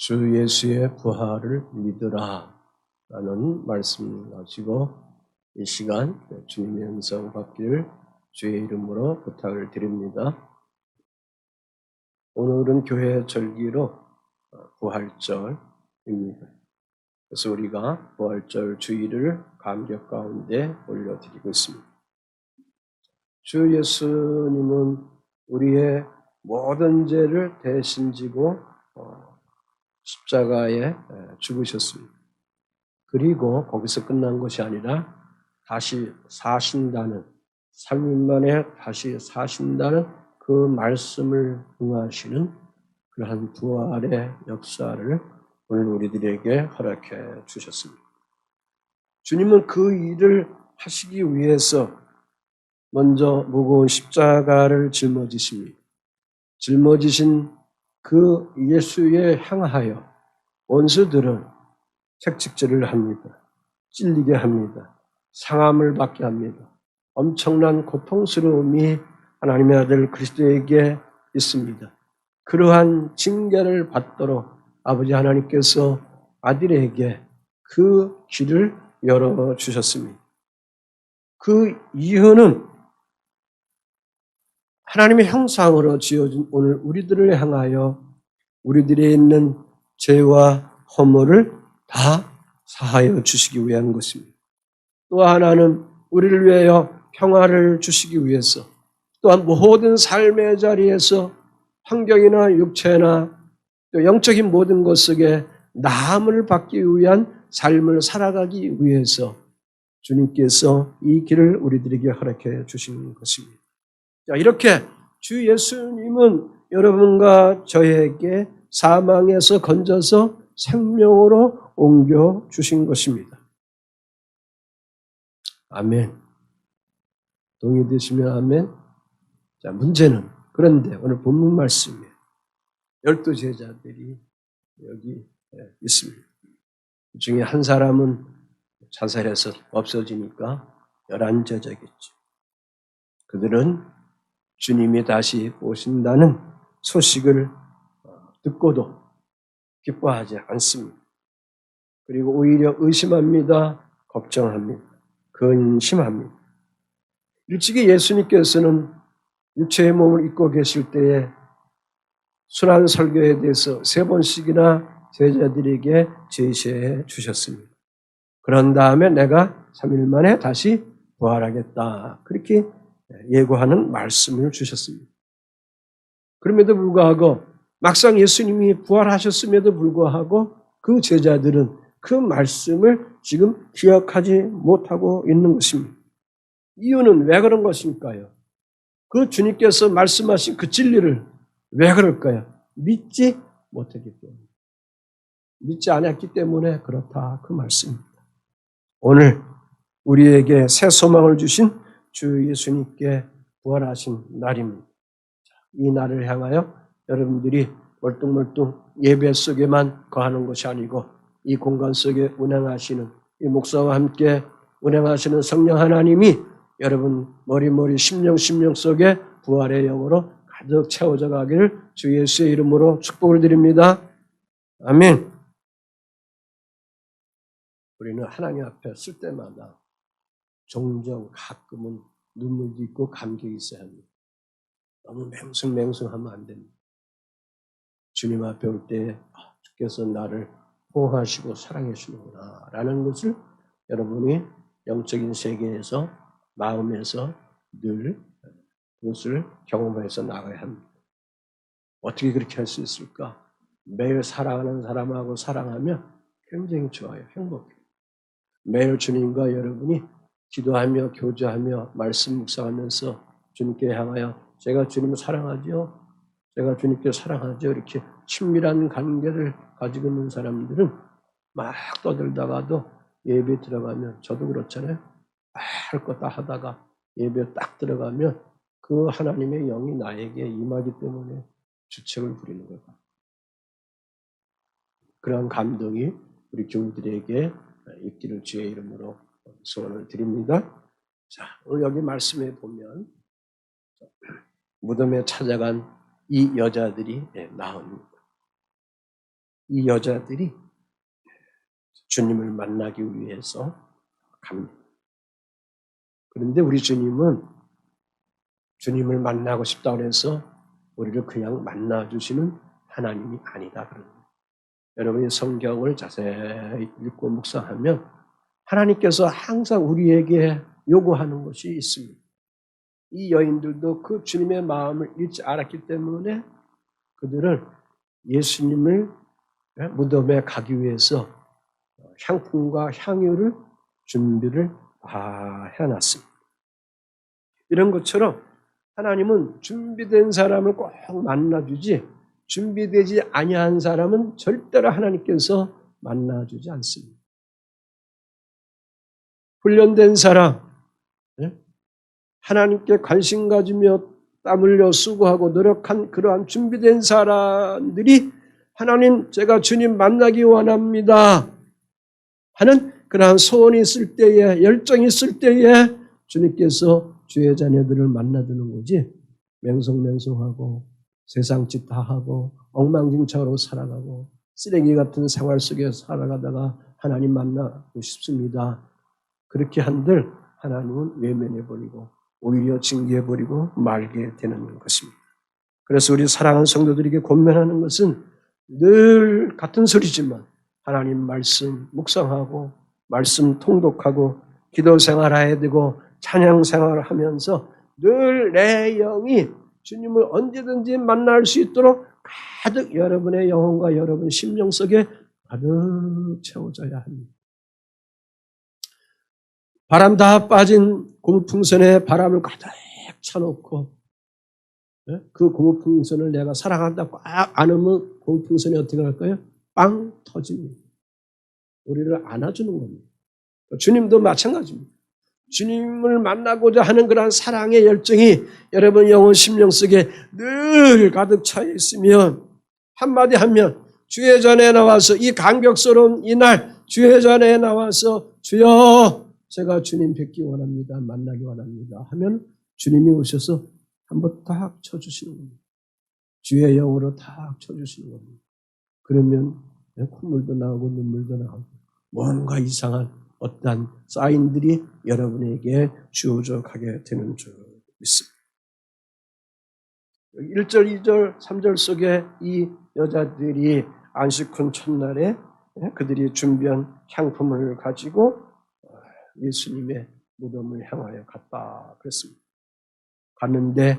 주 예수의 부활을 믿으라 라는 말씀을 가지고 이 시간 주님의 음성 받기를 주의 이름으로 부탁을 드립니다. 오늘은 교회 절기로 부활절입니다. 그래서 우리가 부활절 주일을 감격 가운데 올려드리고 있습니다. 주 예수님은 우리의 모든 죄를 대신 지고 십자가에 죽으셨습니다. 그리고 거기서 끝난 것이 아니라 다시 사신다는, 3일 만에 다시 사신다는 그 말씀을 응하시는 그러한 부활의 역사를 오늘 우리들에게 허락해 주셨습니다. 주님은 그 일을 하시기 위해서 먼저 무거운 십자가를 짊어지십니다. 짊어지신 그 예수에 향하여 원수들은 책찍질을 합니다. 찔리게 합니다. 상함을 받게 합니다. 엄청난 고통스러움이 하나님의 아들 그리스도에게 있습니다. 그러한 징계를 받도록 아버지 하나님께서 아들에게 그 길을 열어주셨습니다. 그 이유는 하나님의 형상으로 지어진 오늘 우리들을 향하여 우리들에 있는 죄와 허물을 다 사하여 주시기 위한 것입니다. 또 하나는 우리를 위하여 평화를 주시기 위해서, 또한 모든 삶의 자리에서 환경이나 육체나 또 영적인 모든 것 속에 나음을 받기 위한 삶을 살아가기 위해서 주님께서 이 길을 우리들에게 허락해 주신 것입니다. 자, 이렇게 주 예수님은 여러분과 저에게 사망에서 건져서 생명으로 옮겨 주신 것입니다. 아멘. 동의되시면 아멘. 자, 문제는 그런데 오늘 본문 말씀에 12 제자들이 여기 있습니다. 그 중에 한 사람은 자살해서 없어지니까 11 제자겠죠. 그들은 주님이 다시 오신다는 소식을 듣고도 기뻐하지 않습니다. 그리고 오히려 의심합니다. 걱정합니다. 근심합니다. 일찍이 예수님께서는 육체의 몸을 입고 계실 때에 순환 설교에 대해서 3번씩이나 제자들에게 제시해 주셨습니다. 그런 다음에 내가 3일 만에 다시 부활하겠다. 그렇게 예고하는 말씀을 주셨습니다. 그럼에도 불구하고 막상 예수님이 부활하셨음에도 불구하고 그 제자들은 그 말씀을 지금 기억하지 못하고 있는 것입니다. 이유는 왜 그런 것일까요? 그 주님께서 말씀하신 그 진리를 왜 그럴까요? 믿지 못했기 때문에. 믿지 않았기 때문에 그렇다. 그 말씀입니다. 오늘 우리에게 새 소망을 주신 주 예수님께 부활하신 날입니다. 이 날을 향하여 여러분들이 멀뚱멀뚱 예배 속에만 거하는 것이 아니고 이 공간 속에 운행하시는 이 목사와 함께 운행하시는 성령 하나님이 여러분 머리 심령 속에 부활의 영으로 가득 채워져 가기를 주 예수의 이름으로 축복을 드립니다. 아멘. 우리는 하나님 앞에 쓸 때마다 종종 가끔은 눈물도 있고 감격이 있어야 합니다. 너무 맹숭하면 안 됩니다. 주님 앞에 올 때 주께서 나를 보호하시고 사랑해 주는구나 라는 것을 여러분이 영적인 세계에서 마음에서 늘 그것을 경험해서 나가야 합니다. 어떻게 그렇게 할 수 있을까? 매일 사랑하는 사람하고 사랑하면 굉장히 좋아요. 행복해요. 매일 주님과 여러분이 기도하며 교제하며 말씀 묵상하면서 주님께 향하여 제가 주님을 사랑하죠. 제가 주님께 사랑하죠. 이렇게 친밀한 관계를 가지고 있는 사람들은 막 떠들다가도 예배 들어가면 저도 그렇잖아요. 할 거 다 하다가 예배 딱 들어가면 그 하나님의 영이 나에게 임하기 때문에 주책을 부리는 거다. 그런 감동이 우리 교우들에게 있기를 주의 이름으로 소원을 드립니다. 자, 오늘 여기 말씀에 보면 무덤에 찾아간 이 여자들이 나옵니다. 이 여자들이 주님을 만나기 위해서 갑니다. 그런데 우리 주님은 주님을 만나고 싶다고 해서 우리를 그냥 만나주시는 하나님이 아니다. 여러분이 성경을 자세히 읽고 묵상하면 하나님께서 항상 우리에게 요구하는 것이 있습니다. 이 여인들도 그 주님의 마음을 잃지 않았기 때문에 그들은 예수님을 무덤에 가기 위해서 향품과 향유를 준비를 다 해놨습니다. 이런 것처럼 하나님은 준비된 사람을 꼭 만나주지 준비되지 아니한 사람은 절대로 하나님께서 만나주지 않습니다. 훈련된 사람, 하나님께 관심 가지며 땀 흘려 수고하고 노력한 그러한 준비된 사람들이 하나님 제가 주님 만나기 원합니다 하는 그러한 소원이 있을 때에 열정이 있을 때에 주님께서 주의 자녀들을 만나주는 거지 맹성맹성하고 세상 짓 다 하고 엉망진창으로 살아가고 쓰레기 같은 생활 속에 살아가다가 하나님 만나고 싶습니다. 그렇게 한들 하나님은 외면해버리고 오히려 징계해버리고 말게 되는 것입니다. 그래서 우리 사랑하는 성도들에게 권면하는 것은 늘 같은 소리지만 하나님 말씀 묵상하고 말씀 통독하고 기도 생활해야 되고 찬양 생활을 하면서 늘 내 영이 주님을 언제든지 만날 수 있도록 가득 여러분의 영혼과 여러분 심령 속에 가득 채워져야 합니다. 바람 다 빠진 고무풍선에 바람을 가득 쳐놓고 그 고무풍선을 내가 사랑한다고 꽉 안으면 고무풍선이 어떻게 할까요? 빵 터집니다. 우리를 안아주는 겁니다. 주님도 마찬가지입니다. 주님을 만나고자 하는 그런 사랑의 열정이 여러분 영혼 심령 속에 늘 가득 차 있으면 한마디 하면 주의 전에 나와서 이 감격스러운 이날 주의 전에 나와서 주여 제가 주님 뵙기 원합니다. 만나기 원합니다. 하면 주님이 오셔서 한번 딱 쳐주시는 겁니다. 주의 영으로 딱 쳐주시는 겁니다. 그러면 콧물도 나오고 눈물도 나오고 뭔가 이상한 어떠한 사인들이 여러분에게 주어져 가게 되는 줄 믿습니다. 1절, 2절, 3절 속에 이 여자들이 안식 후 첫날에 그들이 준비한 향품을 가지고 예수님의 무덤을 향하여 갔다 그랬습니다. 갔는데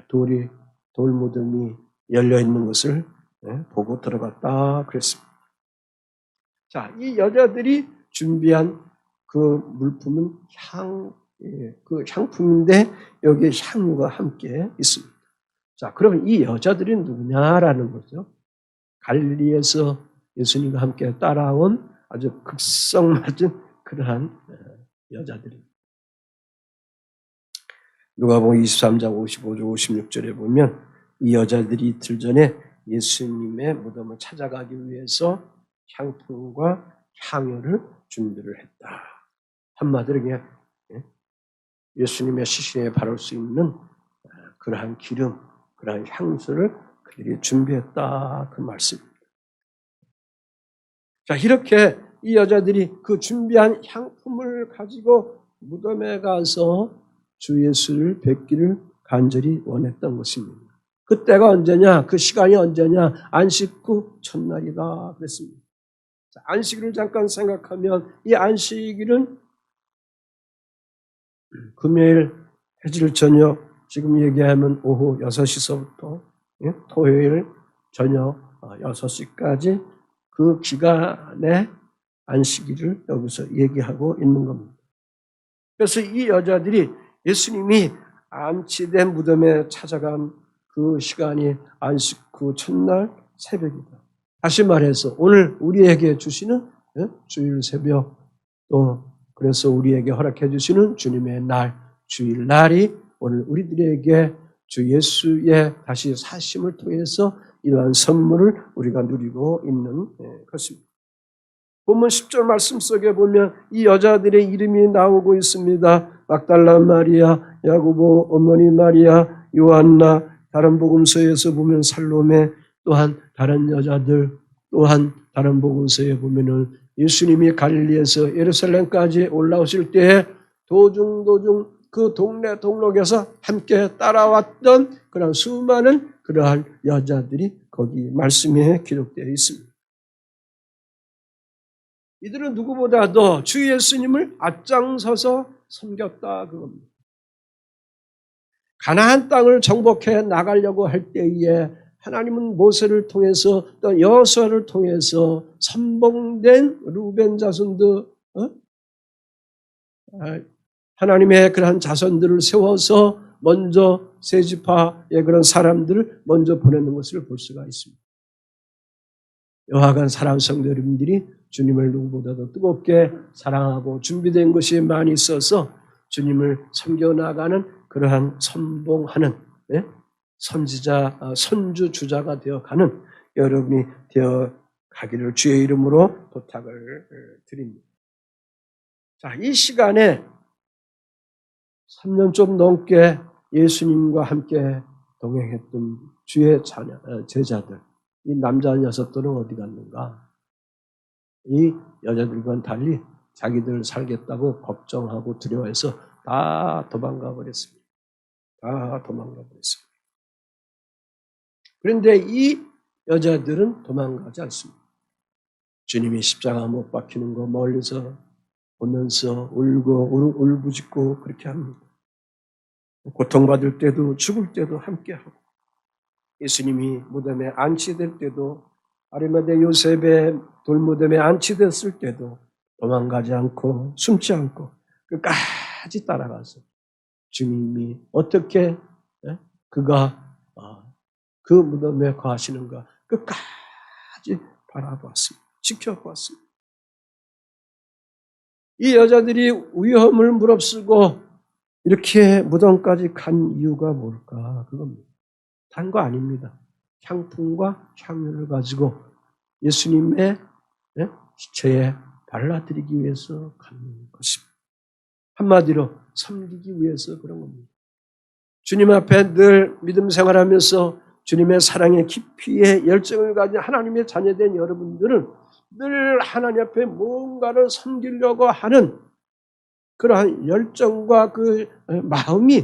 돌 무덤이 열려 있는 것을 보고 들어갔다 그랬습니다. 자, 이 여자들이 준비한 그 물품은 그 향품인데 여기에 향유가 함께 있습니다. 자, 그러면 이 여자들이 누구냐라는 거죠. 갈릴리에서 예수님과 함께 따라온 아주 극성맞은 그러한 여자들입니다. 누가복음 23장 55절 56절에 보면 이 여자들이 이틀 전에 예수님의 무덤을 찾아가기 위해서 향품과 향유를 준비를 했다. 한마디로 그냥 예수님의 시신에 바를 수 있는 그러한 기름, 그러한 향수를 그들이 준비했다. 그 말씀입니다. 자, 이렇게 이 여자들이 그 준비한 향품을 가지고 무덤에 가서 주 예수를 뵙기를 간절히 원했던 것입니다. 그때가 언제냐? 그 시간이 언제냐? 안식 후 첫날이다. 그랬습니다. 자, 안식일을 잠깐 생각하면 이 안식일은 금요일 해질 저녁, 지금 얘기하면 오후 6시서부터 토요일 저녁 6시까지 그 기간에 안식일을 여기서 얘기하고 있는 겁니다. 그래서 이 여자들이 예수님이 안치된 무덤에 찾아간 그 시간이 안식 후 첫날 새벽이다. 다시 말해서 오늘 우리에게 주시는 주일 새벽 또 그래서 우리에게 허락해 주시는 주님의 날, 주일날이 오늘 우리들에게 주 예수의 다시 사심을 통해서 이러한 선물을 우리가 누리고 있는 것입니다. 본문 10절 말씀 속에 보면 이 여자들의 이름이 나오고 있습니다. 막달라 마리아, 야고보 어머니 마리아, 요한나, 다른 복음서에서 보면 살로메, 또한 다른 여자들, 또한 다른 복음서에 보면은 예수님이 갈릴리에서 예루살렘까지 올라오실 때에 도중 그 동네 동록에서 함께 따라왔던 그런 수많은 그러한 여자들이 거기 말씀에 기록되어 있습니다. 이들은 누구보다도 주 예수님을 앞장서서 섬겼다 그겁니다. 가나안 땅을 정복해 나가려고 할 때에 하나님은 모세를 통해서 또 여호수아를 통해서 선봉된 루벤 자손들 하나님의 그러한 자손들을 세워서 먼저 세 지파의 그런 사람들을 먼저 보내는 것을 볼 수가 있습니다. 이와 같은 사랑 성도 여러분들이 주님을 누구보다도 뜨겁게 사랑하고 준비된 것이 많이 있어서 주님을 섬겨나가는 그러한 선봉하는 선지자, 선주 주자가 되어가는 여러분이 되어가기를 주의 이름으로 부탁을 드립니다. 자, 이 시간에 3년 좀 넘게 예수님과 함께 동행했던 주의 제자들, 이 남자 녀석들은 어디 갔는가? 이 여자들과는 달리 자기들 살겠다고 걱정하고 두려워해서 다 도망가 버렸습니다. 그런데 이 여자들은 도망가지 않습니다. 주님이 십자가 못 박히는 거 멀리서 보면서 울고 울부짖고 그렇게 합니다. 고통받을 때도 죽을 때도 함께하고 예수님이 무덤에 안치될 때도 아리마대 요셉의 돌무덤에 안치됐을 때도 도망가지 않고 숨지 않고 끝까지 따라가서 주님이 어떻게 그가 그 무덤에 거하시는가 끝까지 바라보았습니다. 지켜보았습니다. 이 여자들이 위험을 무릅쓰고 이렇게 무덤까지 간 이유가 뭘까? 그겁니다. 단 거 아닙니다. 향품과 향유를 가지고 예수님의 시체에 발라드리기 위해서 가는 것입니다. 한마디로 섬기기 위해서 그런 겁니다. 주님 앞에 늘 믿음 생활하면서 주님의 사랑에 깊이의 열정을 가진 하나님의 자녀된 여러분들은 늘 하나님 앞에 뭔가를 섬기려고 하는 그러한 열정과 그 마음이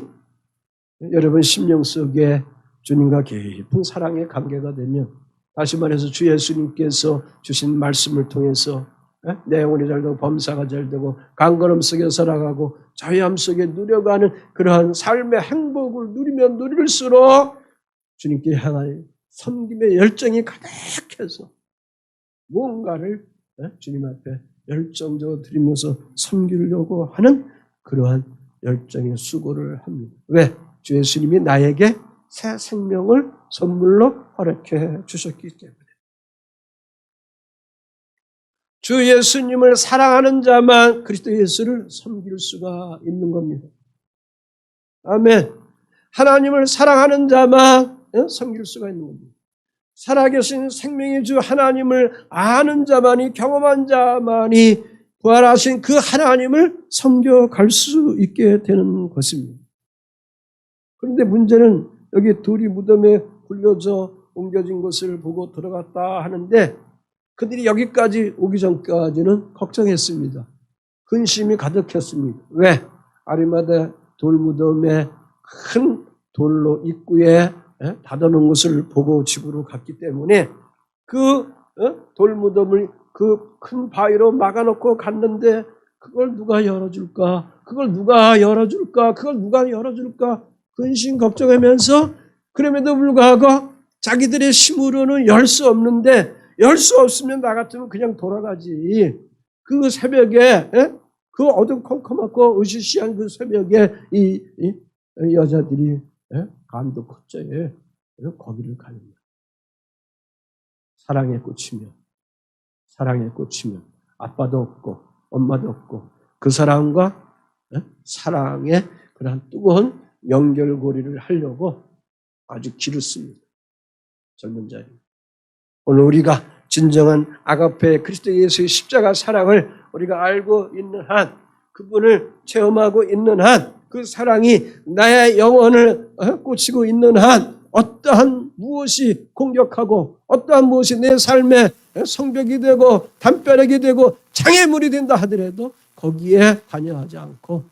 여러분 심령 속에 주님과 깊은 사랑의 관계가 되면 다시 말해서 주 예수님께서 주신 말씀을 통해서 내 영혼이 잘되고 범사가 잘되고 강건함 속에 살아가고 자유함 속에 누려가는 그러한 삶의 행복을 누리면 누릴수록 주님께 향한 섬김의 열정이 가득해서 무언가를 주님 앞에 열정적으로 드리면서 섬기려고 하는 그러한 열정의 수고를 합니다. 왜? 주 예수님이 나에게 새 생명을 선물로 허락해 주셨기 때문에. 주 예수님을 사랑하는 자만 그리스도 예수를 섬길 수가 있는 겁니다. 아멘. 하나님을 사랑하는 자만 섬길 수가 있는 겁니다. 살아계신 생명의 주 하나님을 아는 자만이, 경험한 자만이 부활하신 그 하나님을 섬겨갈 수 있게 되는 것입니다. 그런데 문제는 여기 돌이 무덤에 굴려져 옮겨진 것을 보고 들어갔다 하는데 그들이 여기까지 오기 전까지는 걱정했습니다. 근심이 가득했습니다. 왜? 아리마대 돌무덤에 큰 돌로 입구에 닫아놓은 것을 보고 집으로 갔기 때문에 그 돌무덤을 그 큰 바위로 막아놓고 갔는데 그걸 누가 열어줄까? 그걸 누가 열어줄까? 그걸 누가 열어줄까? 근심 걱정하면서 그럼에도 불구하고 자기들의 힘으로는 열 수 없는데 열 수 없으면 나 같으면 그냥 돌아가지. 그 새벽에 그 어두컴컴하고 으시시한 그 새벽에 이 여자들이 감도 컸자에 거기를 가는 사랑에 꽂히면 아빠도 없고 엄마도 없고 그 사람과 사랑의 그런 뜨거운 연결고리를 하려고 아주 기를 씁니다. 젊은 자리. 오늘 우리가 진정한 아가페 그리스도 예수의 십자가 사랑을 우리가 알고 있는 한, 그분을 체험하고 있는 한, 그 사랑이 나의 영혼을 꽂히고 있는 한 어떠한 무엇이 공격하고 어떠한 무엇이 내 삶에 성벽이 되고 담벼락이 되고 장애물이 된다 하더라도 거기에 관여하지 않고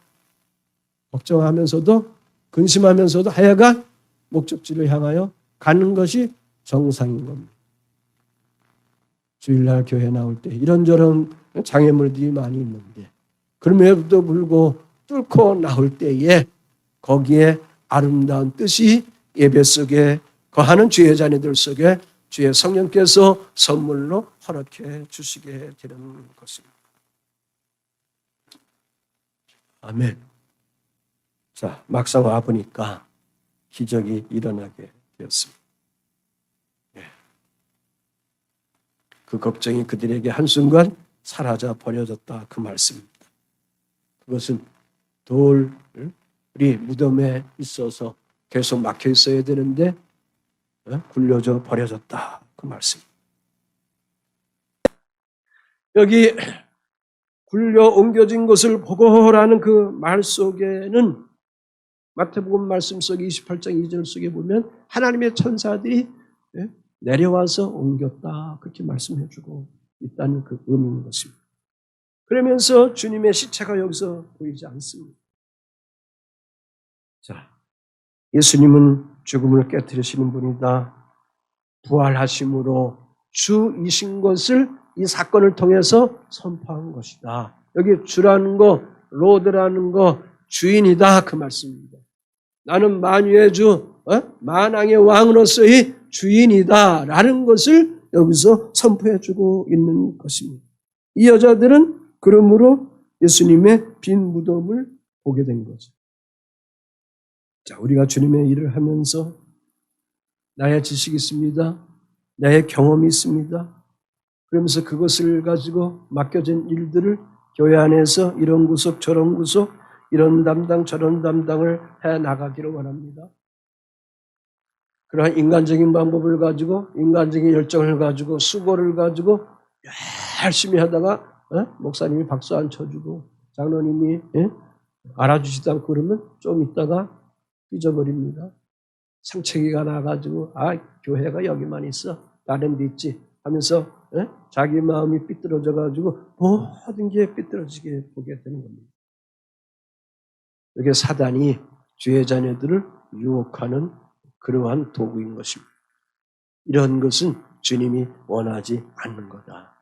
걱정하면서도 근심하면서도 하여간 목적지를 향하여 가는 것이 정상인 겁니다. 주일날 교회 나올 때 이런저런 장애물들이 많이 있는데 그럼에도 불구하고 뚫고 나올 때에 거기에 아름다운 뜻이 예배 속에 거하는 주의 자녀들 속에 주의 성령께서 선물로 허락해 주시게 되는 것입니다. 아멘. 자, 막상 와보니까 기적이 일어나게 되었습니다. 그 걱정이 그들에게 한순간 사라져 버려졌다 그 말씀입니다. 그것은 돌이 무덤에 있어서 계속 막혀 있어야 되는데 굴려져 버려졌다 그 말씀. 여기 굴려 옮겨진 것을 보고라는 그 말 속에는 마태복음 말씀 속 28장 2절 속에 보면 하나님의 천사들이 내려와서 옮겼다 그렇게 말씀해주고 있다는 그 의미인 것입니다. 그러면서 주님의 시체가 여기서 보이지 않습니다. 자, 예수님은 죽음을 깨뜨리시는 분이다. 부활하심으로 주이신 것을 이 사건을 통해서 선포한 것이다. 여기 주라는 거, 로드라는 거, 주인이다 그 말씀입니다. 나는 만유의 주, 만왕의 왕으로서의 주인이다 라는 것을 여기서 선포해주고 있는 것입니다. 이 여자들은 그러므로 예수님의 빈 무덤을 보게 된 거죠. 자, 우리가 주님의 일을 하면서 나의 지식이 있습니다. 나의 경험이 있습니다. 그러면서 그것을 가지고 맡겨진 일들을 교회 안에서 이런 구석 저런 구석 이런 담당 저런 담당을 해나가기를 원합니다. 그러한 인간적인 방법을 가지고 인간적인 열정을 가지고 수고를 가지고 열심히 하다가 목사님이 박수 안 쳐주고 장로님이 알아주지도 않고 그러면 좀 있다가 삐져버립니다. 상처기가 나가지고 교회가 여기만 있어 다른 데 있지 하면서 자기 마음이 삐뚤어져가지고 모든 게 삐뚤어지게 보게 되는 겁니다. 이게 사단이 주의 자녀들을 유혹하는 그러한 도구인 것입니다. 이런 것은 주님이 원하지 않는 거다.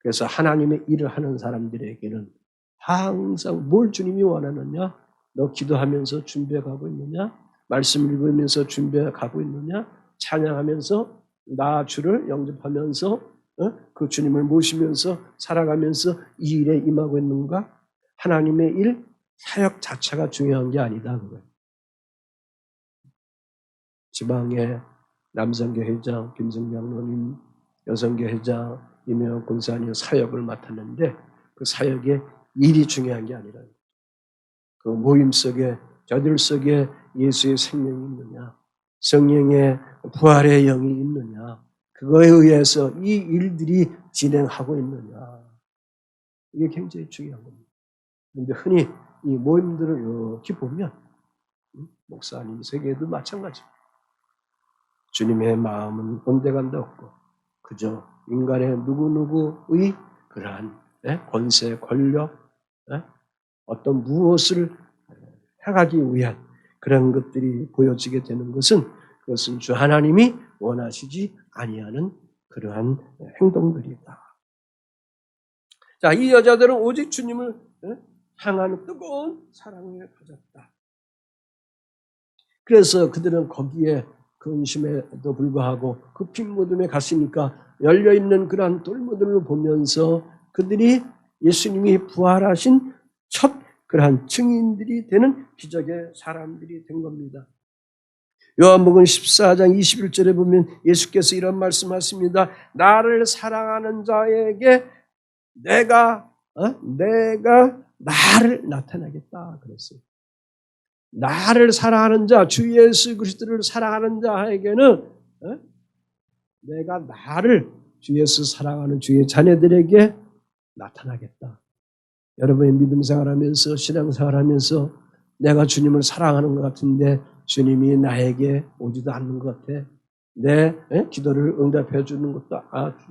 그래서 하나님의 일을 하는 사람들에게는 항상 뭘 주님이 원하느냐? 너 기도하면서 준비해가고 있느냐? 말씀 읽으면서 준비해가고 있느냐? 찬양하면서 나 주를 영접하면서 그 주님을 모시면서 살아가면서 이 일에 임하고 있는가? 하나님의 일, 사역 자체가 중요한 게 아니다. 그거예요. 지방의 남성교회장 김승장로님, 여성교회장 이명혁 권사님 사역을 맡았는데 그 사역의 일이 중요한 게 아니라 그 모임 속에 저들 속에 예수의 생명이 있느냐, 성령의 부활의 영이 있느냐, 그거에 의해서 이 일들이 진행하고 있느냐, 이게 굉장히 중요한 겁니다. 그런데 흔히 이 모임들을 이렇게 보면 목사님 세계에도 마찬가지입니다. 주님의 마음은 온데간데 없고 그저 인간의 누구누구의 그러한 권세, 권력, 어떤 무엇을 해가기 위한 그런 것들이 보여지게 되는 것은 그것은 주 하나님이 원하시지 아니하는 그러한 행동들이다. 자, 이 여자들은 오직 주님을 향하는 뜨거운 사랑을 가졌다. 그래서 그들은 거기에 근심에도 불구하고 그 빈 무덤에 갔으니까 열려있는 그러한 돌무덤을 보면서 그들이 예수님이 부활하신 첫 그러한 증인들이 되는 기적의 사람들이 된 겁니다. 요한복음 14장 21절에 보면 예수께서 이런 말씀하십니다. 나를 사랑하는 자에게 내가 나를 나타내겠다 그랬어요. 나를 사랑하는 자, 주 예수 그리스도를 사랑하는 자에게는 내가 나를 주 예수 사랑하는 주의 자녀들에게 나타나겠다. 여러분이 믿음 생활하면서 신앙 생활하면서 내가 주님을 사랑하는 것 같은데 주님이 나에게 오지도 않는 것 같아. 내 기도를 응답해 주는 것도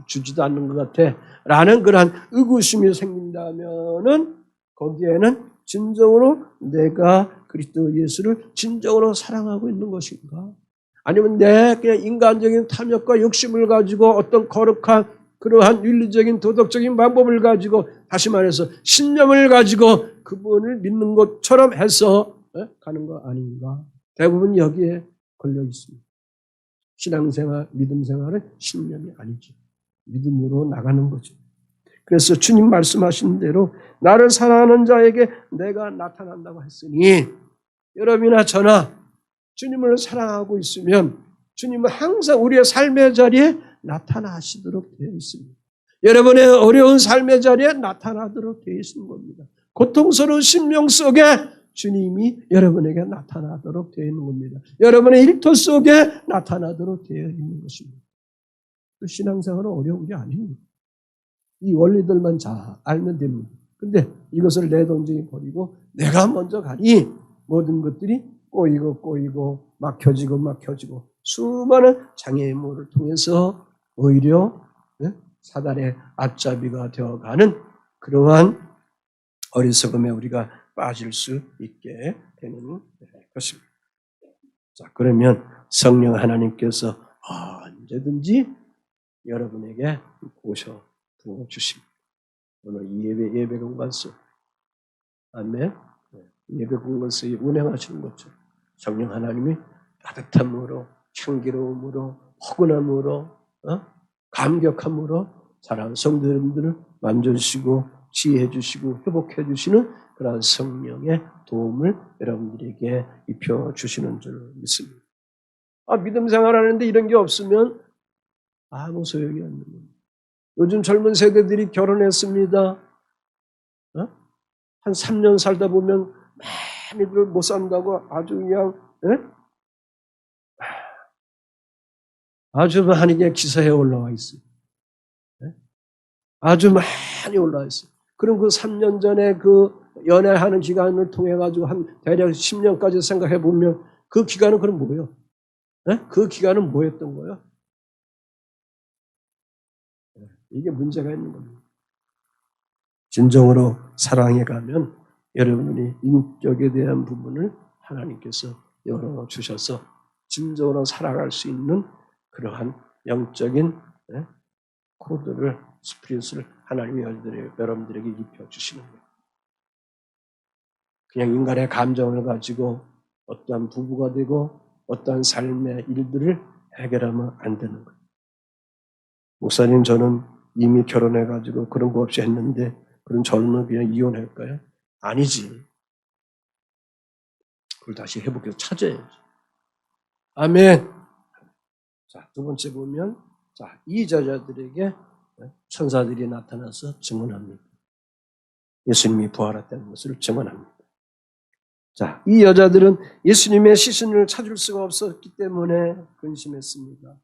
주지도 않는 것 같아 라는 그러한 의구심이 생긴다면은 거기에는 진정으로 내가 그리스도 예수를 진정으로 사랑하고 있는 것인가? 아니면 내 그냥 인간적인 탐욕과 욕심을 가지고 어떤 거룩한 그러한 윤리적인 도덕적인 방법을 가지고 다시 말해서 신념을 가지고 그분을 믿는 것처럼 해서 가는 거 아닌가? 대부분 여기에 걸려 있습니다. 신앙생활, 믿음생활은 신념이 아니죠. 믿음으로 나가는 거죠. 그래서 주님 말씀하신 대로 나를 사랑하는 자에게 내가 나타난다고 했으니 여러분이나 저나 주님을 사랑하고 있으면 주님은 항상 우리의 삶의 자리에 나타나시도록 되어 있습니다. 여러분의 어려운 삶의 자리에 나타나도록 되어 있는 겁니다. 고통스러운 심령 속에 주님이 여러분에게 나타나도록 되어 있는 겁니다. 여러분의 일터 속에 나타나도록 되어 있는 것입니다. 신앙생활은 어려운 게 아닙니다. 이 원리들만 잘 알면 됩니다. 근데 이것을 내던지 버리고 내가 먼저 가니 모든 것들이 꼬이고 막혀지고 수많은 장애물을 통해서 오히려 사단의 앞잡이가 되어가는 그러한 어리석음에 우리가 빠질 수 있게 되는 것입니다. 자, 그러면 성령 하나님께서 언제든지 여러분에게 오셔 부어주십니다. 오늘 이 예배 공간서 아멘. 예배 공간서에 운행하시는 것처럼 성령 하나님이 따뜻함으로 향기로움으로 포근함으로 감격함으로 사랑하는 성도님들을 만져주시고 지혜해 주시고 회복해 주시는 그러한 성령의 도움을 여러분들에게 입혀주시는 줄 믿습니다. 믿음 생활하는데 이런 게 없으면 아무 소용이 없는 겁니다. 요즘 젊은 세대들이 결혼했습니다. 한 3년 살다 보면 많이들 못 산다고 아주 그냥 아주 많이 그냥 기사에 올라와 있어요. 아주 많이 올라와 있어요. 그럼 그 3년 전에 그 연애하는 기간을 통해 가지고 한 대략 10년까지 생각해 보면 그 기간은 그럼 뭐예요? 그 기간은 뭐였던 거예요? 이게 문제가 있는 겁니다. 진정으로 사랑해 가면 여러분이 인격에 대한 부분을 하나님께서 열어주셔서 진정으로 살아갈 수 있는 그러한 영적인 코드를, 스피릿을 하나님이 여러분들에게 입혀주시는 거예요. 그냥 인간의 감정을 가지고 어떠한 부부가 되고 어떠한 삶의 일들을 해결하면 안 되는 거예요. 목사님, 저는 이미 결혼해가지고 그런 거 없이 했는데 그럼 저는 그냥 이혼할까요? 아니지. 그걸 다시 회복해서 찾아야지. 아멘. 자, 두 번째 보면, 이 저자들에게 천사들이 나타나서 증언합니다. 예수님이 부활했다는 것을 증언합니다. 자, 이 여자들은 예수님의 시신을 찾을 수가 없었기 때문에 근심했습니다.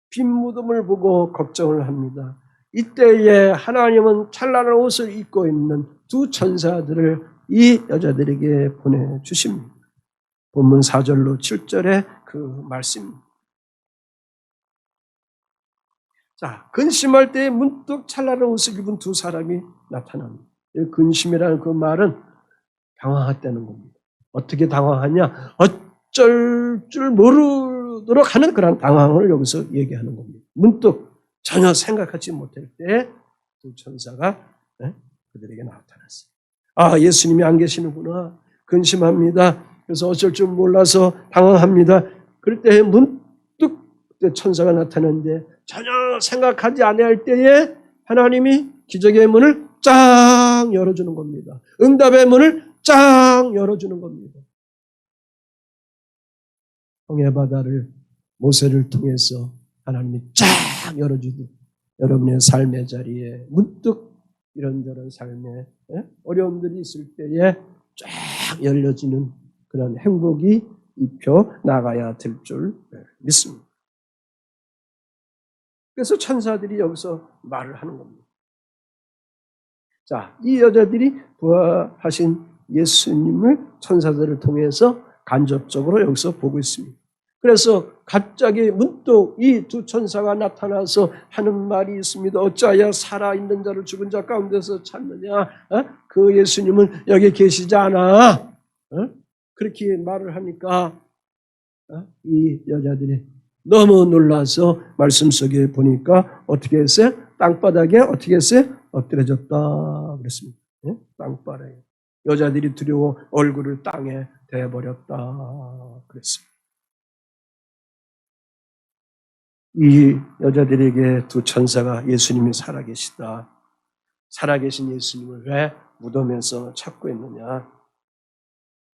빈 무덤을 보고 걱정을 합니다. 이때에 하나님은 찬란한 옷을 입고 있는 두 천사들을 이 여자들에게 보내주십니다. 본문 4절로 7절의 그 말씀입니다. 자, 근심할 때 문득 찬란한 옷을 입은 두 사람이 나타납니다. 근심이라는 그 말은 당황했다는 겁니다. 어떻게 당황하냐? 어쩔 줄 모르도록 하는 그런 당황을 여기서 얘기하는 겁니다. 문득 전혀 생각하지 못할 때 두 천사가 그들에게 나타났어요. 예수님이 안 계시는구나. 근심합니다. 그래서 어쩔 줄 몰라서 당황합니다. 그럴 때 문득 천사가 나타났는데 전혀 생각하지 않을 때에 하나님이 기적의 문을 쫙 열어주는 겁니다. 응답의 문을 쫙 열어주는 겁니다. 홍해바다를 모세를 통해서 하나님이 쫙 열어주듯 여러분의 삶의 자리에 문득 이런저런 삶의 어려움들이 있을 때에 쫙 열려지는 그런 행복이 입혀 나가야 될 줄 믿습니다. 그래서 천사들이 여기서 말을 하는 겁니다. 자, 이 여자들이 부활하신 예수님을 천사들을 통해서 간접적으로 여기서 보고 있습니다. 그래서 갑자기 문득 이 두 천사가 나타나서 하는 말이 있습니다. 어찌하여 살아있는 자를 죽은 자 가운데서 찾느냐? 그 예수님은 여기 계시지 않아. 그렇게 말을 하니까 이 여자들이 너무 놀라서 말씀 속에 보니까 어떻게 했어요? 땅바닥에 어떻게 했어요? 엎드려졌다 그랬습니다. 땅바닥에. 여자들이 두려워 얼굴을 땅에 대버렸다 그랬습니다. 이 여자들에게 두 천사가 예수님이 살아계시다. 살아계신 예수님을 왜 무덤에서 찾고 있느냐?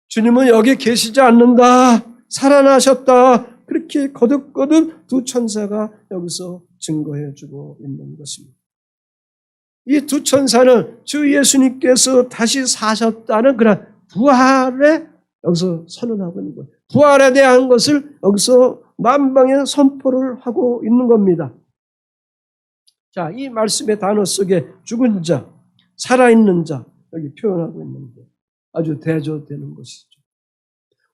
주님은 여기 계시지 않는다. 살아나셨다. 그렇게 거듭거듭 두 천사가 여기서 증거해주고 있는 것입니다. 이 두 천사는 주 예수님께서 다시 사셨다는 그런 부활에 여기서 선언하고 있는 거예요. 부활에 대한 것을 여기서 만방에 선포를 하고 있는 겁니다. 자, 이 말씀의 단어 속에 죽은 자, 살아있는 자 여기 표현하고 있는데 아주 대조되는 것이죠.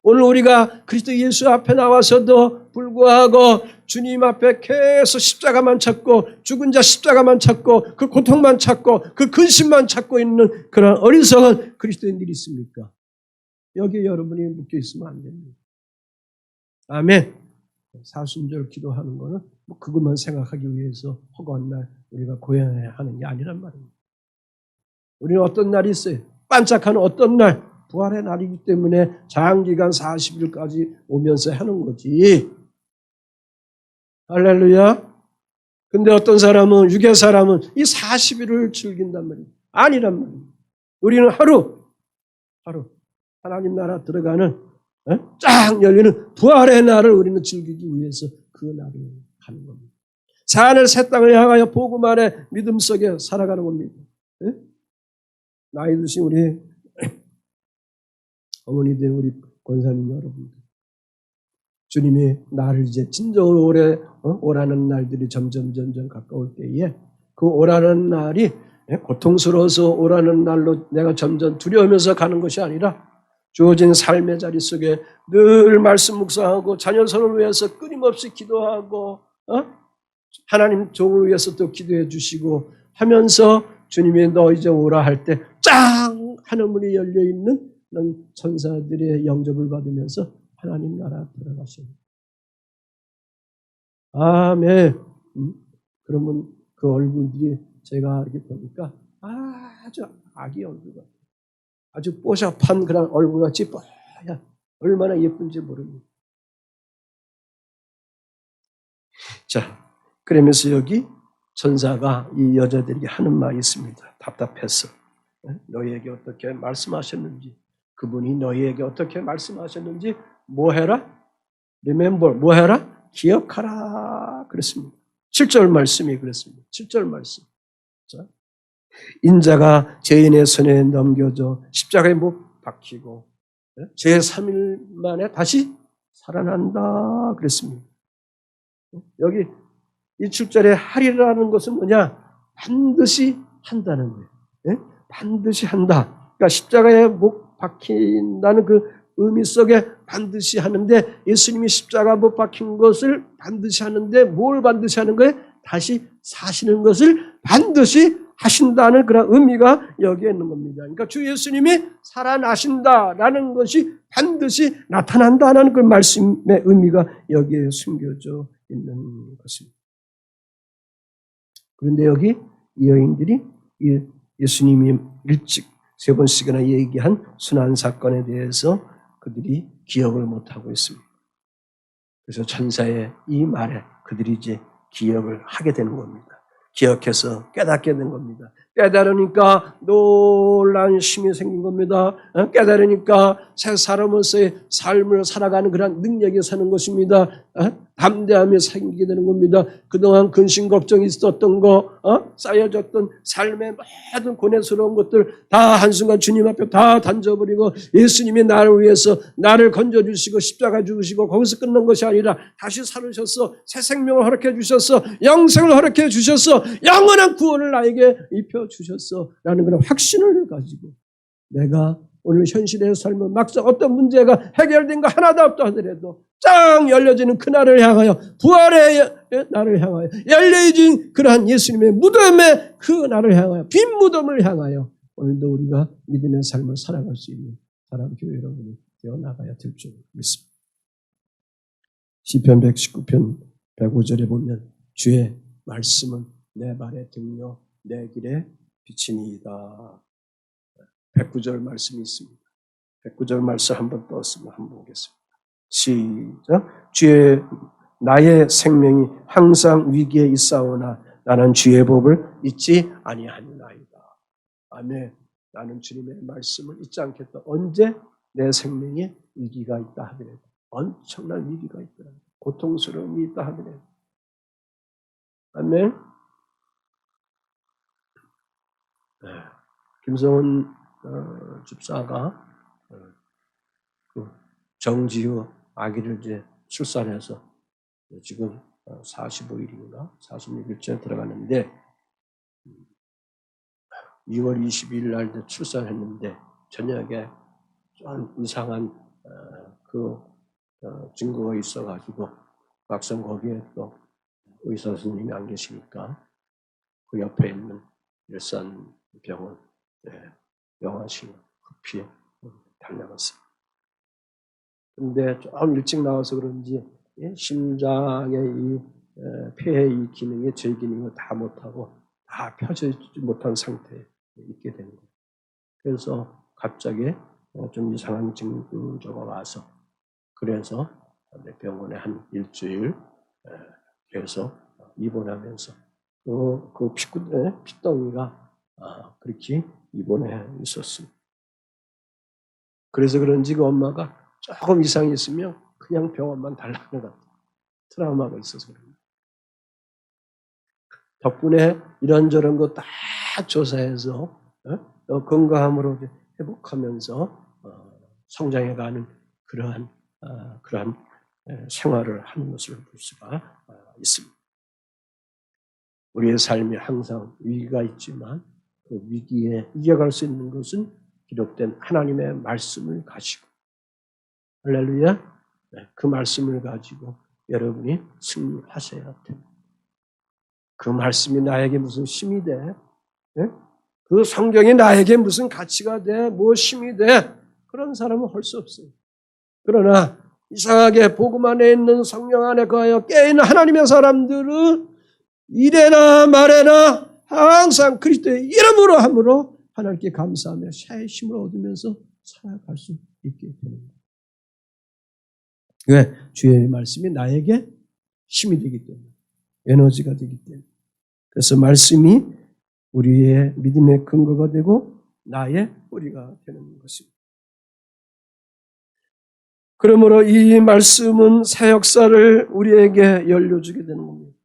오늘 우리가 그리스도 예수 앞에 나와서도 불구하고 주님 앞에 계속 십자가만 찾고 죽은 자 십자가만 찾고 그 고통만 찾고 그 근심만 찾고 있는 그런 어리석은 그리스도인들이 있습니까? 여기에 여러분이 묶여 있으면 안 됩니다. 아멘. 사순절 기도하는 거는 뭐 그것만 생각하기 위해서 허구한 날 우리가 고연해야 하는 게 아니란 말입니다. 우리는 어떤 날이 있어요. 반짝하는 어떤 날, 부활의 날이기 때문에 장기간 40일까지 오면서 하는 거지. 할렐루야. 근데 어떤 사람은, 유괴 사람은 이 40일을 즐긴단 말이에요. 아니란 말이에요. 우리는 하루 하나님 나라 들어가는 쫙 열리는 부활의 날을 우리는 즐기기 위해서 그 날을 가는 겁니다. 새하늘 새 땅을 향하여 복음 안에 믿음 속에 살아가는 겁니다. 나이 드신 우리 어머니들, 우리 권사님 여러분들, 주님이 나를 이제 진정으로 오라는 날들이 점점 가까울 때에 그 오라는 날이 고통스러워서 오라는 날로 내가 점점 두려우면서 가는 것이 아니라 주어진 삶의 자리 속에 늘 말씀 묵상하고 자녀 선을 위해서 끊임없이 기도하고 하나님 종을 위해서 또 기도해 주시고 하면서 주님이 너 이제 오라 할 때 짱 하늘문이 열려있는 천사들의 영접을 받으면서 하나님 나라 들어가십니다. 아멘. 그러면 그 얼굴들이 제가 이렇게 보니까 아주 아기 얼굴 같아요. 아주 뽀샵한 그런 얼굴같이 뽀야 얼마나 예쁜지 모릅니다. 자, 그러면서 여기 천사가 이 여자들에게 하는 말이 있습니다. 답답해서 너희에게 어떻게 말씀하셨는지, 그분이 너희에게 어떻게 말씀하셨는지 뭐 해라? Remember, 뭐 해라? 기억하라 그랬습니다. 7절 말씀이 그랬습니다. 7절 말씀. 자, 인자가 죄인의 손에 넘겨져 십자가에 못 박히고 제3일 만에 다시 살아난다 그랬습니다. 여기 이 7절에 하리라는 것은 뭐냐? 반드시 한다는 거예요. 반드시 한다. 그러니까 십자가에 못 박힌다는 그 의미 속에 반드시 하는데 예수님이 십자가 못 박힌 것을 반드시 하는데 뭘 반드시 하는 거예요? 다시 사시는 것을 반드시 하신다는 그런 의미가 여기에 있는 겁니다. 그러니까 주 예수님이 살아나신다라는 것이 반드시 나타난다는 그 말씀의 의미가 여기에 숨겨져 있는 것입니다. 그런데 여기 이 여인들이 예수님이 일찍 3번씩이나 얘기한 순환 사건에 대해서 그들이 기억을 못하고 있습니다. 그래서 천사의 이 말에 그들이 이제 기억을 하게 되는 겁니다. 기억해서 깨닫게 된 겁니다. 깨달으니까 놀라운 힘이 생긴 겁니다. 깨달으니까 새 사람으로서의 삶을 살아가는 그런 능력이 사는 것입니다. 담대함이 생기게 되는 겁니다. 그동안 근심 걱정이 있었던 거, 쌓여졌던 삶의 모든 고뇌스러운 것들 다 한순간 주님 앞에 다 던져버리고 예수님이 나를 위해서 나를 건져주시고 십자가 주시고 거기서 끝난 것이 아니라 다시 살으셔서 새 생명을 허락해 주셔서 영생을 허락해 주셔서 영원한 구원을 나에게 입혀주셨어 라는 그런 확신을 가지고 내가 오늘 현실의 삶은 막상 어떤 문제가 해결된 거 하나도 없다 하더라도 쫙 열려지는 그날을 향하여, 부활의 날을 향하여, 열려진 그러한 예수님의 무덤의 그 날을 향하여, 빈 무덤을 향하여 오늘도 우리가 믿음의 삶을 살아갈 수 있는 사랑 교회 여러분이 되어 나가야 될 줄 믿습니다. 시편 119편 105절에 보면 주의 말씀은 내 발의 등이요 내 길의 빛이니이다. 109절 말씀이 있습니다. 109절 말씀 한번 떴으면 한번 보겠습니다. 시작. 주의 나의 생명이 항상 위기에 있사오나 나는 주의 법을 잊지 아니하니이다. 아멘. 나는 주님의 말씀을 잊지 않겠다. 언제? 내 생명에 위기가 있다 하더라도, 엄청난 위기가 있더라, 고통스러움이 있다 하더라도. 아멘. 김성훈 집사가 그 정지우 아기를 이제 출산해서 지금 45일인가 46일째 들어가는데 2월 22일 날 출산했는데 저녁에 좀 이상한 증거가 있어가지고 막상 거기에 또 의사 선생님이 안 계시니까 그 옆에 있는 일산병원 영화실 급히 달려갔어요. 근데 좀 일찍 나와서 그런지 심장의 이 폐의 이 기능이 제 기능을 다 못하고 다 펴지지 못한 상태에 있게 되는 거예요. 그래서 갑자기 좀 이상한 증조가 와서 그래서 병원에 한 일주일 계속 입원하면서 그 핏덩이가 그렇게 입원해 있었습니다. 그래서 그런지 그 엄마가 조금 이상이 있으면 그냥 병원만 달라는 것 같아요. 트라우마가 있어서 그럽니다. 덕분에 이런저런 거 다 조사해서 건강함으로 회복하면서 성장해가는 그러한 생활을 하는 것을 볼 수가 있습니다. 우리의 삶이 항상 위기가 있지만 그 위기에 이겨갈 수 있는 것은 기록된 하나님의 말씀을 가지고, 할렐루야, 그 말씀을 가지고 여러분이 승리하셔야 됩니다. 그 말씀이 나에게 무슨 힘이 돼? 그 성경이 나에게 무슨 가치가 돼? 뭐 힘이 돼? 그런 사람은 할 수 없어요. 그러나 이상하게 복음 안에 있는 성령 안에 거하여 깨어있는 하나님의 사람들은 이래나 말해나 항상 그리스도의 이름으로 함으로 하나님께 감사하며 새 힘을 얻으면서 살아갈 수 있게 됩니다. 왜? 주의 말씀이 나에게 힘이 되기 때문에, 에너지가 되기 때문에. 그래서 말씀이 우리의 믿음의 근거가 되고 나의 뿌리가 되는 것입니다. 그러므로 이 말씀은 새 역사를 우리에게 열려주게 되는 겁니다.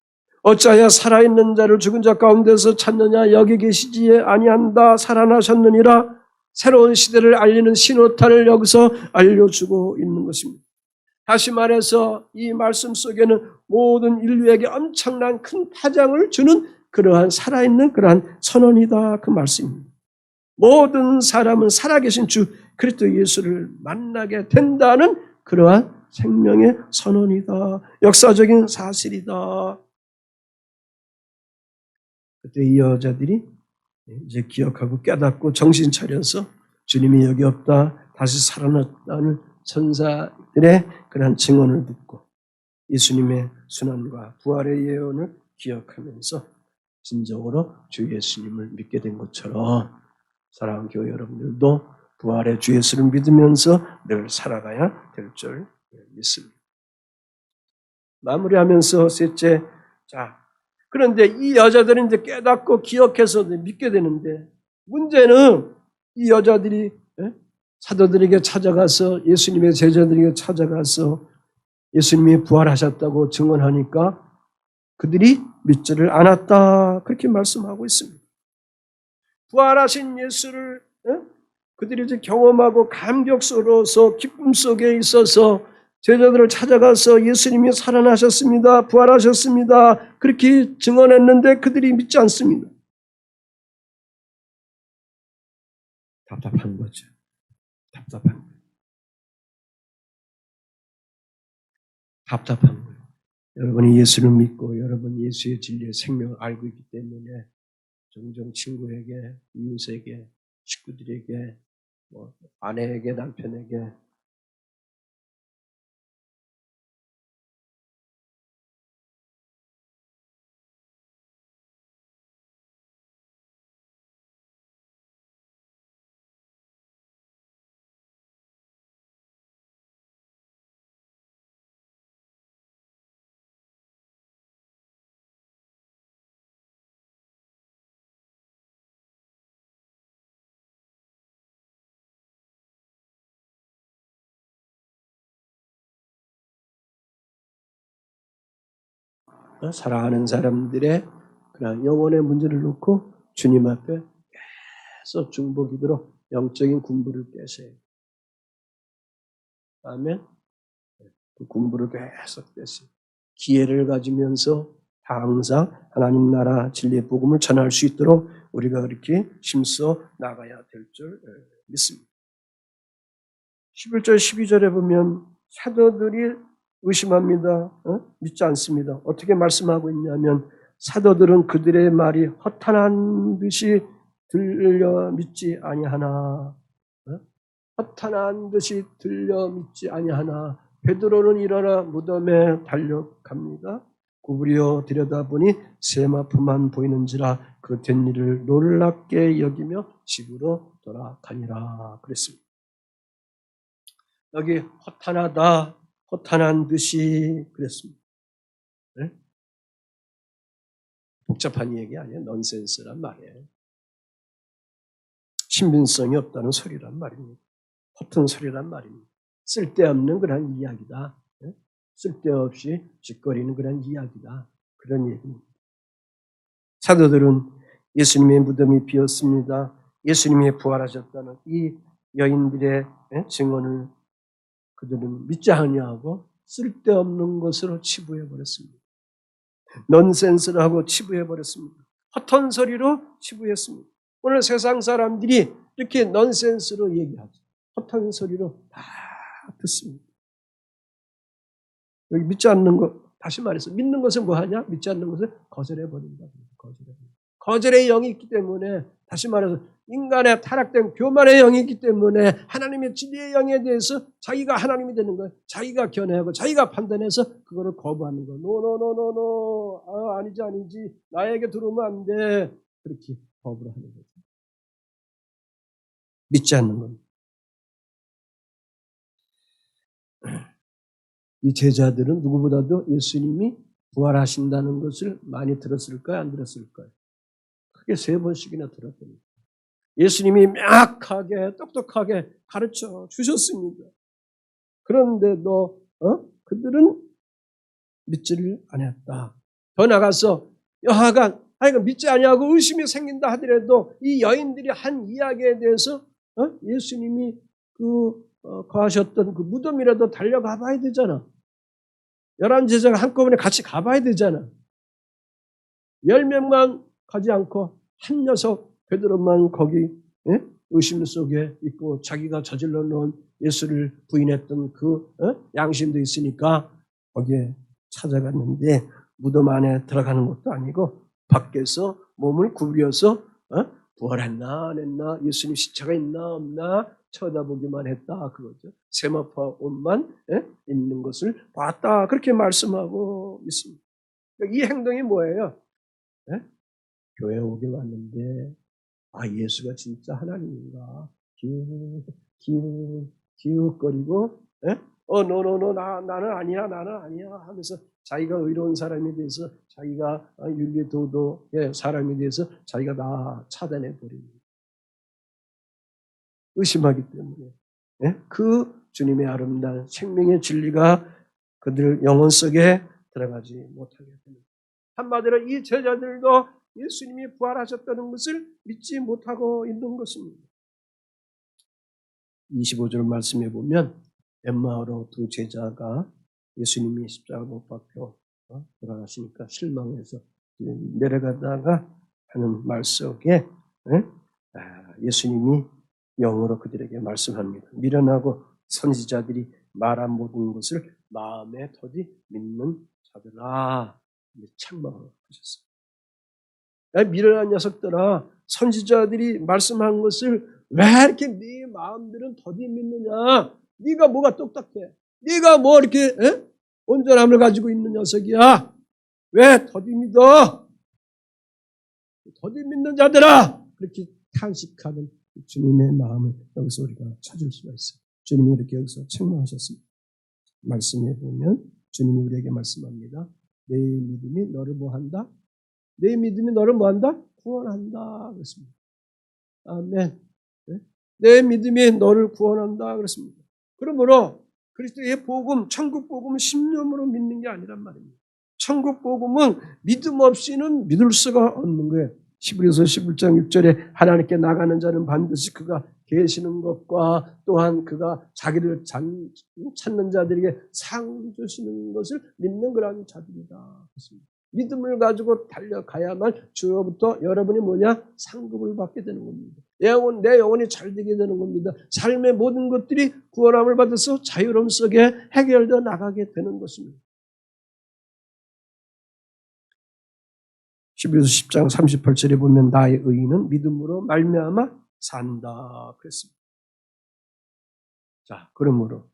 어찌하여 살아있는 자를 죽은 자 가운데서 찾느냐, 여기 계시지 아니한다, 살아나셨느니라. 새로운 시대를 알리는 신호탄을 여기서 알려주고 있는 것입니다. 다시 말해서 이 말씀 속에는 모든 인류에게 엄청난 큰 파장을 주는 그러한 살아있는 그러한 선언이다, 그 말씀입니다. 모든 사람은 살아계신 주 그리스도 예수를 만나게 된다는 그러한 생명의 선언이다, 역사적인 사실이다. 그때 이 여자들이 이제 기억하고 깨닫고 정신 차려서 주님이 여기 없다, 다시 살아났다는 천사들의 그러한 증언을 듣고 예수님의 순환과 부활의 예언을 기억하면서 진정으로 주 예수님을 믿게 된 것처럼 사랑하는 교회 여러분들도 부활의 주 예수를 믿으면서 늘 살아가야 될 줄 믿습니다. 마무리하면서 셋째, 그런데 이 여자들은 이제 깨닫고 기억해서 믿게 되는데, 문제는 이 여자들이 사도들에게 찾아가서, 예수님의 제자들에게 찾아가서 예수님이 부활하셨다고 증언하니까 그들이 믿지를 않았다, 그렇게 말씀하고 있습니다. 부활하신 예수를 그들이 이제 경험하고 감격스러워서 기쁨 속에 있어서 제자들을 찾아가서 예수님이 살아나셨습니다, 부활하셨습니다, 그렇게 증언했는데 그들이 믿지 않습니다. 답답한 거죠. 답답한 거예요. 답답한 거예요. 여러분이 예수를 믿고 여러분 예수의 진리의 생명을 알고 있기 때문에 종종 친구에게, 이웃에게, 식구들에게, 아내에게, 남편에게 사랑하는 사람들의 그런 영혼의 문제를 놓고 주님 앞에 계속 중보기도로 영적인 군부를 떼세요. 아멘. 그 군부를 계속 떼세요. 기회를 가지면서 항상 하나님 나라 진리의 복음을 전할 수 있도록 우리가 그렇게 힘써 나가야 될 줄 믿습니다. 11절 12절에 보면 사도들이 의심합니다. 믿지 않습니다. 어떻게 말씀하고 있냐면 사도들은 그들의 말이 허탄한 듯이 들려 믿지 아니하나. 허탄한 듯이 들려 믿지 아니하나. 베드로는 일어나 무덤에 달려갑니다. 구부려 들여다보니 세마포만 보이는지라 그 된 일을 놀랍게 여기며 집으로 돌아가니라 그랬습니다. 여기 허탄하다, 허탄한 듯이 그랬습니다. 네? 복잡한 얘기 아니에요. 넌센스란 말이에요. 신빙성이 없다는 소리란 말입니다. 허튼 소리란 말입니다. 쓸데없는 그런 이야기다. 네? 쓸데없이 짓거리는 그런 이야기다. 그런 얘기입니다. 사도들은 예수님의 무덤이 비었습니다. 예수님이 부활하셨다는 이 여인들의 증언을 그들은 믿지 아니하고 쓸데없는 것으로 치부해버렸습니다. 넌센스라고 치부해버렸습니다. 허튼 소리로 치부했습니다. 오늘 세상 사람들이 이렇게 넌센스로 얘기하죠. 허튼 소리로 다 듣습니다. 여기 믿지 않는 것, 다시 말해서 믿는 것은 뭐하냐? 믿지 않는 것을 거절해버린다. 거절의 영이 있기 때문에, 다시 말해서 인간의 타락된 교만의 영이 있기 때문에 하나님의 진리의 영에 대해서 자기가 하나님이 되는 거예요. 자기가 견해하고 자기가 판단해서 그거를 거부하는 거예요. 노. 아니지. 나에게 들어오면 안 돼. 그렇게 거부를 하는 거죠. 믿지 않는 겁니다. 이 제자들은 누구보다도 예수님이 부활하신다는 것을 많이 들었을까요? 안 들었을까요? 크게 3번씩이나 들었답니다. 예수님이 명확하게 똑똑하게 가르쳐 주셨습니다. 그런데도 그들은 믿지를 않았다. 더 나가서 여하간 믿지 아니하고 의심이 생긴다 하더라도 이 여인들이 한 이야기에 대해서 예수님이 거하셨던 그 무덤이라도 달려가 봐야 되잖아. 11제자가 한꺼번에 같이 가봐야 되잖아. 10명만 가지 않고 한 녀석 베드로만 거기 의심 속에 있고 자기가 저질러 놓은 예수를 부인했던 그 양심도 있으니까 거기에 찾아갔는데 무덤 안에 들어가는 것도 아니고 밖에서 몸을 구부려서 부활했나 안 했나, 예수님 시체가 있나 없나 쳐다보기만 했다 그거죠. 세마포 옷만 있는 것을 봤다 그렇게 말씀하고 있습니다. 이 행동이 뭐예요? 교회 오게 왔는데 예수가 진짜 하나님인가 기웃거리고 노 나는 아니야 하면서 자기가 의로운 사람에 대해서 자기가 윤리 도덕의 사람에 대해서 자기가 다 차단해 버립니다. 의심하기 때문에 그 주님의 아름다운 생명의 진리가 그들 영혼 속에 들어가지 못하게 됩니다. 한마디로 이 제자들도 예수님이 부활하셨다는 것을 믿지 못하고 있는 것입니다. 25절 말씀해 보면 엠마오로 2 제자가 예수님이 십자가 못 박혀 돌아가시니까 실망해서 내려가다가 하는 말 속에 예수님이 영으로 그들에게 말씀합니다. 미련하고 선지자들이 말한 모든 것을 마음에 더디 믿는 자들아, 책망을 하셨어요. 야, 미련한 녀석들아, 선지자들이 말씀한 것을 왜 이렇게 네 마음들은 더디 믿느냐? 네가 뭐가 똑딱해? 네가 뭐 이렇게 온전함을 가지고 있는 녀석이야? 왜 더디 믿어? 더디 믿는 자들아! 그렇게 탄식하는 주님의 마음을 여기서 우리가 찾을 수가 있어요. 주님이 이렇게 여기서 책망하셨습니다. 말씀해 보면 주님이 우리에게 말씀합니다. 내 믿음이 너를 뭐한다? 내 믿음이 너를 뭐한다? 구원한다. 그렇습니다. 아멘. 내 믿음이 너를 구원한다. 그렇습니다. 그러므로 그리스도의 복음, 천국 복음은 신념으로 믿는 게 아니란 말입니다. 천국 복음은 믿음 없이는 믿을 수가 없는 거예요. 히브리서 11장 6절에 하나님께 나가는 자는 반드시 그가 계시는 것과 또한 그가 자기를 찾는 자들에게 상 주시는 것을 믿는 그런 자들이다. 그렇습니다. 믿음을 가지고 달려가야만 주로부터 여러분이 뭐냐? 상급을 받게 되는 겁니다. 내 영혼이 잘 되게 되는 겁니다. 삶의 모든 것들이 구원함을 받아서 자유로움 속에 해결되어 나가게 되는 것입니다. 히브리서 10장 38절에 보면 나의 의인은 믿음으로 말미암아 산다 그랬습니다. 자, 그러므로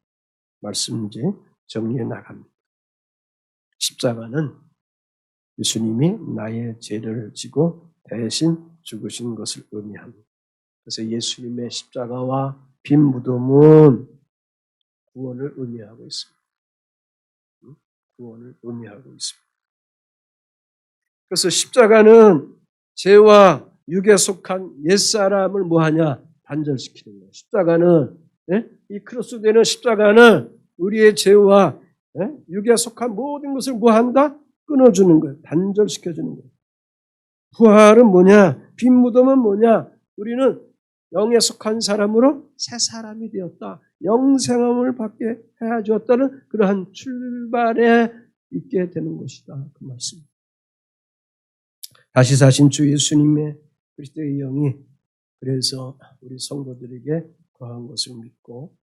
말씀 이제 정리해 나갑니다. 십자가는 예수님이 나의 죄를 지고 대신 죽으신 것을 의미합니다. 그래서 예수님의 십자가와 빈 무덤은 구원을 의미하고 있습니다. 구원을 의미하고 있습니다. 그래서 십자가는 죄와 육에 속한 옛사람을 뭐하냐? 단절시키는 거예요. 십자가는 이 크로스되는 십자가는 우리의 죄와 육에 속한 모든 것을 뭐한다? 끊어주는 거예요. 단절시켜주는 거예요. 부활은 뭐냐? 빈 무덤은 뭐냐? 우리는 영에 속한 사람으로 새 사람이 되었다. 영생함을 받게 해 주었다는 그러한 출발에 있게 되는 것이다. 그 말씀입니다. 다시 사신 주 예수님의 그리스도의 영이 그래서 우리 성도들에게 거한 것을 믿고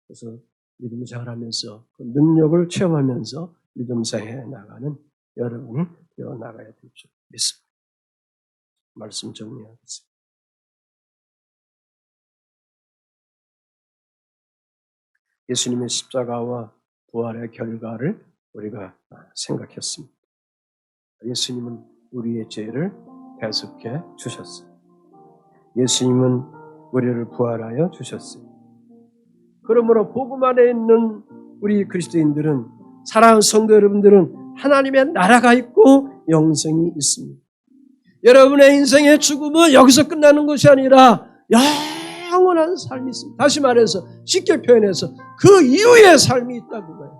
그래서 믿음을 자라면서 그 능력을 체험하면서 믿음 생활에 나가는 여러분이 되어 나가야 될 줄 믿습니다. 말씀 정리하겠습니다. 예수님의 십자가와 부활의 결과를 우리가 생각했습니다. 예수님은 우리의 죄를 대속해 주셨어요. 예수님은 우리를 부활하여 주셨어요. 그러므로 복음 안에 있는 우리 그리스도인들은 사랑하는 성도 여러분들은 하나님의 나라가 있고 영생이 있습니다. 여러분의 인생의 죽음은 여기서 끝나는 것이 아니라 영원한 삶이 있습니다. 다시 말해서 쉽게 표현해서 그 이후의 삶이 있다고 봐요.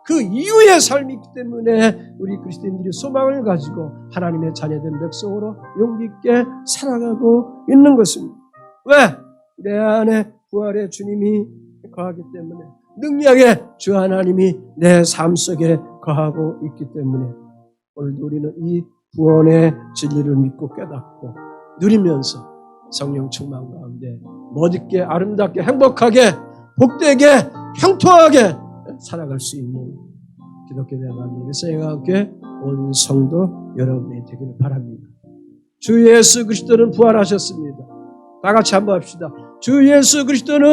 그 이후의 삶이 있기 때문에 우리 그리스도인들이 소망을 가지고 하나님의 자녀된 백성으로 용기 있게 살아가고 있는 것입니다. 왜? 내 안에 부활의 주님이 거하기 때문에 능력의 주 하나님이 내 삶 속에 거하고 있기 때문에 오늘도 우리는 이 구원의 진리를 믿고 깨닫고 누리면서 성령 충만 가운데 멋있게 아름답게 행복하게 복되게 형통하게 살아갈 수 있는 기독교 대만의 일생과 함께 온 성도 여러분이 되기를 바랍니다. 주 예수 그리스도는 부활하셨습니다. 다 같이 한번 합시다. 주 예수 그리스도는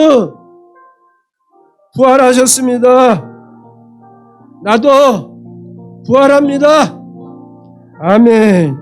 부활하셨습니다. 나도 부활합니다. 아멘.